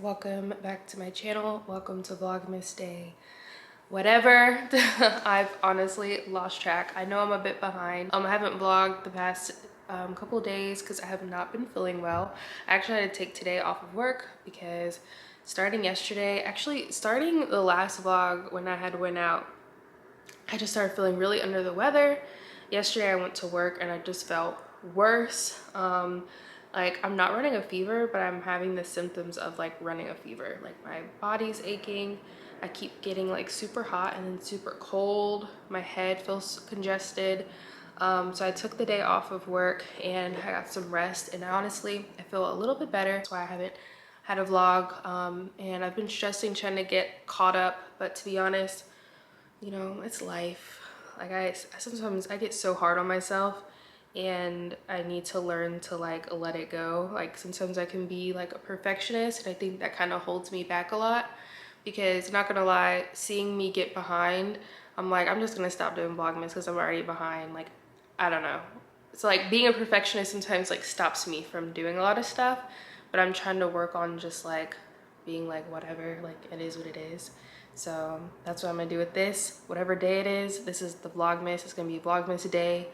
welcome back to my channel. Welcome to Vlogmas day whatever. I've honestly lost track. I know I'm a bit behind. I haven't vlogged the past couple days because I have not been feeling well. I actually had to take today off of work because starting yesterday, actually starting the last vlog when I had went out, I just started feeling really under the weather. Yesterday I went to work and I just felt worse. Like I'm not running a fever, but I'm having the symptoms of like running a fever. Like my body's aching. I keep getting like super hot and then super cold. My head feels congested. So I took the day off of work and I got some rest, and honestly I feel a little bit better. That's why I haven't had a vlog, and I've been stressing trying to get caught up, but to be honest, you know, it's life. Like sometimes I get so hard on myself, and I need to learn to like let it go. Like sometimes I can be like a perfectionist, and I think that kind of holds me back a lot, because not gonna lie, seeing me get behind, I'm like, I'm just gonna stop doing Vlogmas because I'm already behind. Like, I don't know. It's like being a perfectionist sometimes like stops me from doing a lot of stuff, but I'm trying to work on just like being like whatever, like it is what it is. So that's what I'm gonna do with this. Whatever day it is, this is the Vlogmas. It's gonna be Vlogmas day,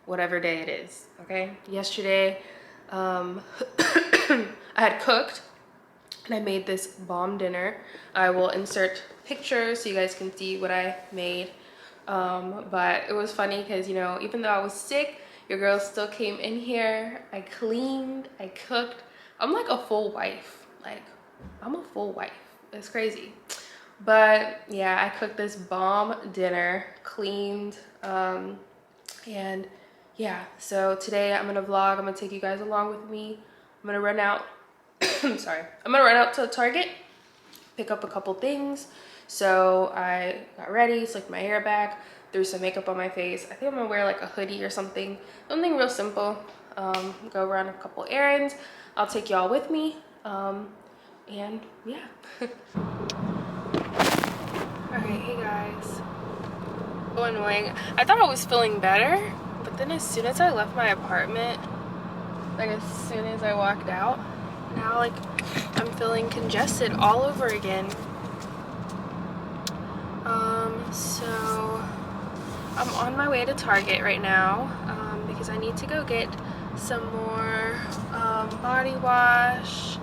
whatever day it is, okay? Yesterday, I had cooked and I made this bomb dinner. I will insert pictures so you guys can see what I made. But it was funny because, you know, even though I was sick, your girl still came in here. I cleaned, I cooked. I'm like a full wife. Like, I'm a full wife. It's crazy. But yeah, I cooked this bomb dinner, cleaned, and yeah, so today I'm gonna vlog. I'm gonna take you guys along with me. I'm gonna run out sorry, I'm gonna run out to Target, pick up a couple things. So I got ready, slicked my hair back, threw some makeup on my face. I think I'm gonna wear like a hoodie or something real simple. Go run a couple errands. I'll take y'all with me, and yeah. Okay, hey guys. So annoying. I thought I was feeling better, but then as soon as I left my apartment, like as soon as I walked out, now like I'm feeling congested all over again. So I'm on my way to Target right now, because I need to go get some more body wash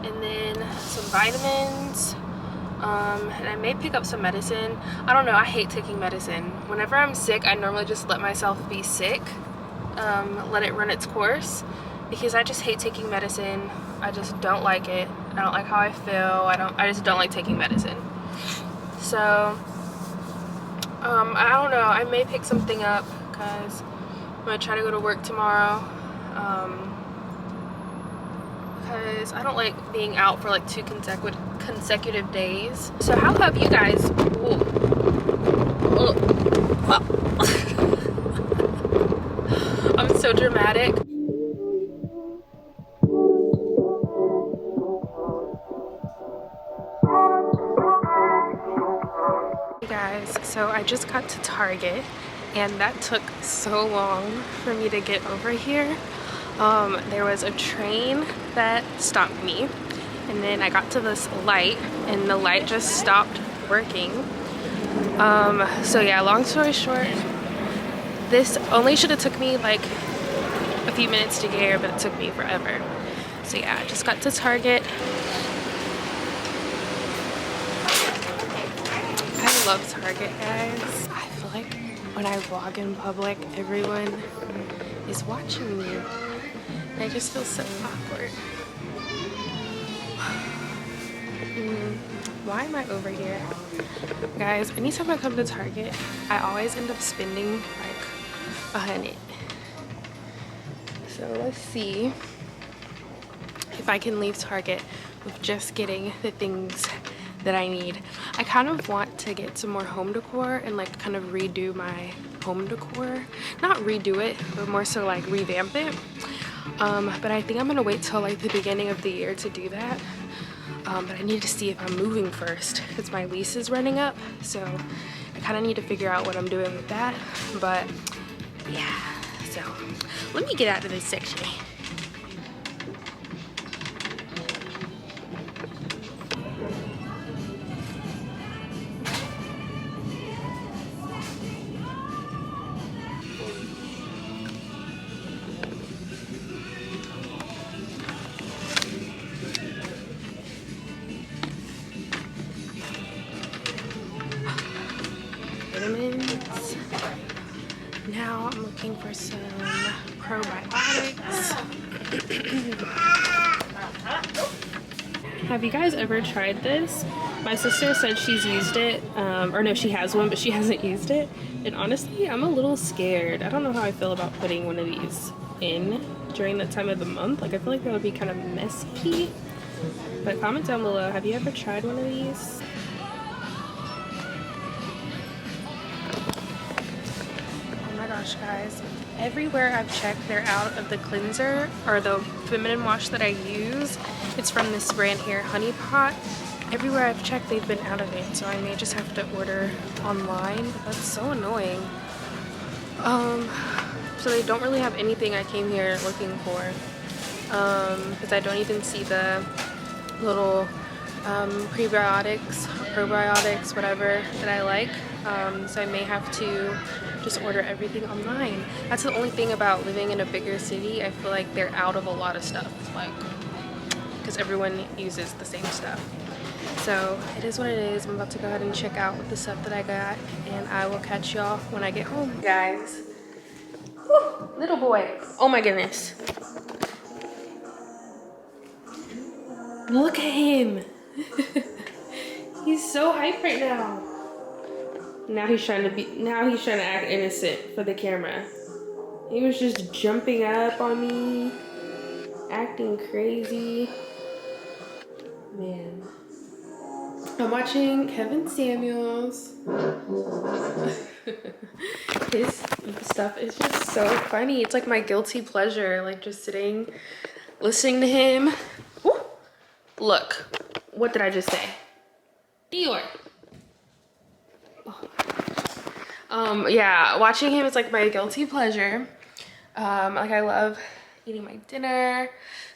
and then some vitamins. And I may pick up some medicine. I don't know, I hate taking medicine. Whenever I'm sick, I normally just let myself be sick, let it run its course, because I just hate taking medicine. I just don't like it. I don't like how I feel. I just don't like taking medicine. So I don't know, I may pick something up because I'm gonna try to go to work tomorrow, because I don't like being out for like 2 consecutive days. So how have you guys I'm so dramatic. Hey guys, so I just got to Target and that took so long for me to get over here. There was a train that stopped me, and then I got to this light and the light just stopped working. So yeah, long story short, this only should have took me like a few minutes to get here, but it took me forever. So yeah, I just got to Target. I love Target, guys. I feel like when I vlog in public, everyone is watching me. I just feel so awkward. Why am I over here? Guys, anytime I come to Target, I always end up spending like $100. So let's see if I can leave Target with just getting the things that I need. I kind of want to get some more home decor and like kind of redo my home decor. Not redo it, but more so like revamp it. But I think I'm gonna wait till like the beginning of the year to do that. But I need to see if I'm moving first because my lease is running up. So I kind of need to figure out what I'm doing with that. But yeah, so let me get out of this section. now I'm looking for some probiotics. Have you guys ever tried this? My sister said she's used it, or no, she has one, but she hasn't used it. And honestly, I'm a little scared. I don't know how I feel about putting one of these in during that time of the month. Like, I feel like that would be kind of messy. But comment down below, have you ever tried one of these? Oh my gosh, guys. Everywhere I've checked, they're out of the cleanser or the feminine wash that I use. It's from this brand here, Honey Pot. Everywhere I've checked, they've been out of it, so I may just have to order online. That's so annoying. So they don't really have anything I came here looking for, because I don't even see the little prebiotics, probiotics, whatever that I like. So I may have to just order everything online. That's the only thing about living in a bigger city. I feel like they're out of a lot of stuff, like, because everyone uses the same stuff. So it is what it is. I'm about to go ahead and check out the stuff that I got, and I will catch y'all when I get home. Guys, whew, little boy, oh my goodness, look at him. He's so hyped right now. Now he's trying to act innocent for the camera. He was just jumping up on me, acting crazy. Man. I'm watching Kevin Samuels. His stuff is just so funny. It's like my guilty pleasure, like just sitting, listening to him. Woo! Look, what did I just say? Dior. Yeah, watching him is like my guilty pleasure. Like I love eating my dinner,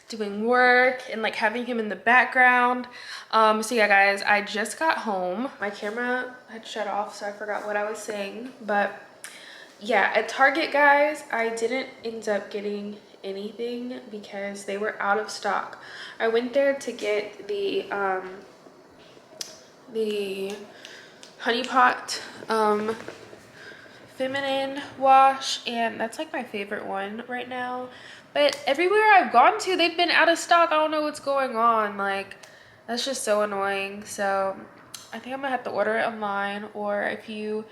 doing work, and like having him in the background. So yeah, guys, I just got home. My camera had shut off, so I forgot what I was saying. But yeah, at Target, guys, I didn't end up getting anything because they were out of stock. I went there to get the Honey Pot feminine wash, and that's like my favorite one right now. But everywhere I've gone to, they've been out of stock. I don't know what's going on. Like, that's just so annoying. So I think I'm gonna have to order it online, or if you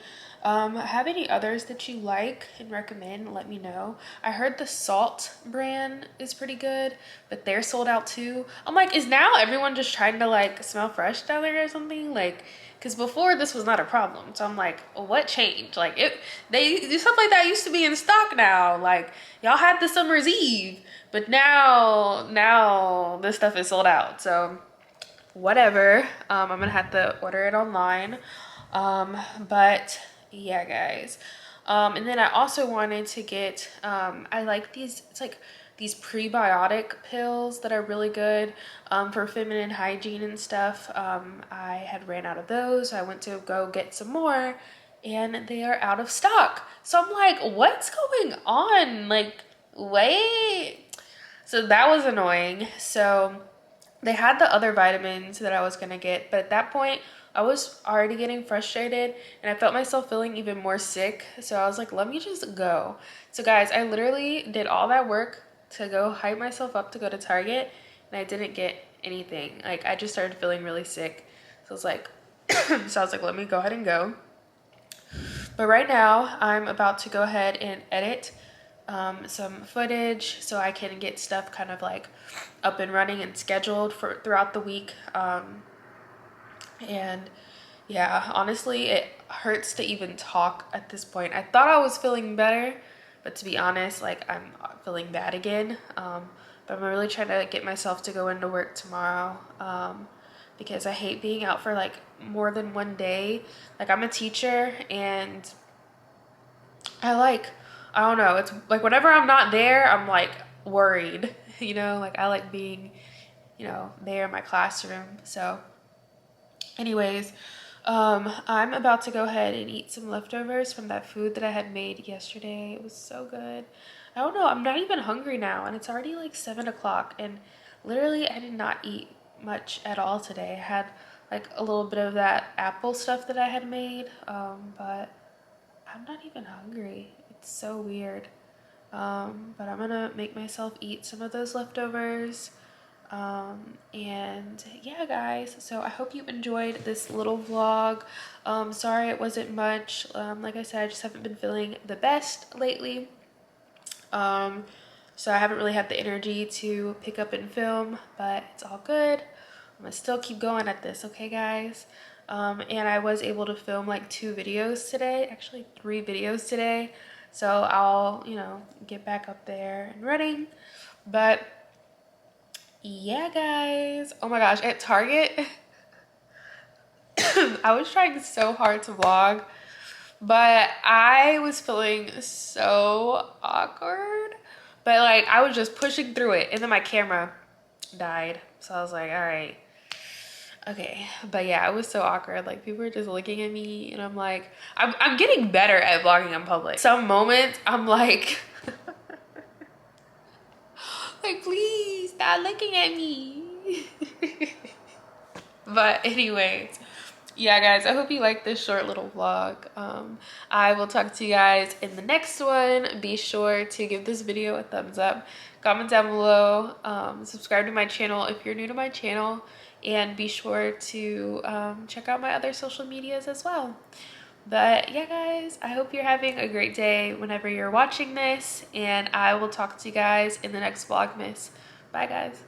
have any others that you like and recommend, let me know. I heard the Salt brand is pretty good, but they're sold out too. I'm like, is now everyone just trying to like smell fresh down there or something? Like, because before this was not a problem. So I'm like, what changed? Like, stuff like that used to be in stock now. Like, y'all had the summer's eve, but now this stuff is sold out. So whatever. I'm gonna have to order it online. But yeah, guys. And then I also wanted to get, I like these, it's like these prebiotic pills that are really good for feminine hygiene and stuff. I had ran out of those. So I went to go get some more, and they are out of stock. So I'm like, what's going on? Like, wait. So that was annoying. So they had the other vitamins that I was gonna get, but at that point I was already getting frustrated and I felt myself feeling even more sick. So I was like, let me just go. So guys, I literally did all that work to go hype myself up to go to Target, and I didn't get anything. Like, I just started feeling really sick. So I was like, let me go ahead and go. But right now I'm about to go ahead and edit some footage so I can get stuff kind of like up and running and scheduled for throughout the week. And yeah, honestly, it hurts to even talk at this point. I thought I was feeling better, but to be honest, like, I'm feeling bad again. But I'm really trying to get myself to go into work tomorrow, because I hate being out for like more than one day. Like, I'm a teacher, and I don't know, it's like whenever I'm not there, I'm like worried, you know, like I like being, you know, there in my classroom. So anyways, I'm about to go ahead and eat some leftovers from that food that I had made yesterday. It was so good. I don't know, I'm not even hungry now, and it's already like 7 o'clock, and literally I did not eat much at all today. I had like a little bit of that apple stuff that I had made, but I'm not even hungry. It's so weird. But I'm gonna make myself eat some of those leftovers. And yeah, guys, so I hope you enjoyed this little vlog. Sorry it wasn't much. Like I said, I just haven't been feeling the best lately. So I haven't really had the energy to pick up and film, but it's all good. I'm gonna still keep going at this, okay, guys? And I was able to film like 2 videos today, actually 3 videos today. So I'll, you know, get back up there and running. But yeah, guys. Oh my gosh, at Target, I was trying so hard to vlog, but I was feeling so awkward. But like, I was just pushing through it, and then my camera died. So I was like, all right, okay. But yeah, it was so awkward. Like, people were just looking at me, and I'm like, I'm getting better at vlogging in public. Some moments, I'm like, like, please stop looking at me. But anyways, yeah, guys, I hope you like this short little vlog. I will talk to you guys in the next one. Be sure to give this video a thumbs up, comment down below, subscribe to my channel if you're new to my channel, and be sure to check out my other social medias as well. But yeah, guys, I hope you're having a great day whenever you're watching this, and I will talk to you guys in the next Vlogmas. Bye, guys.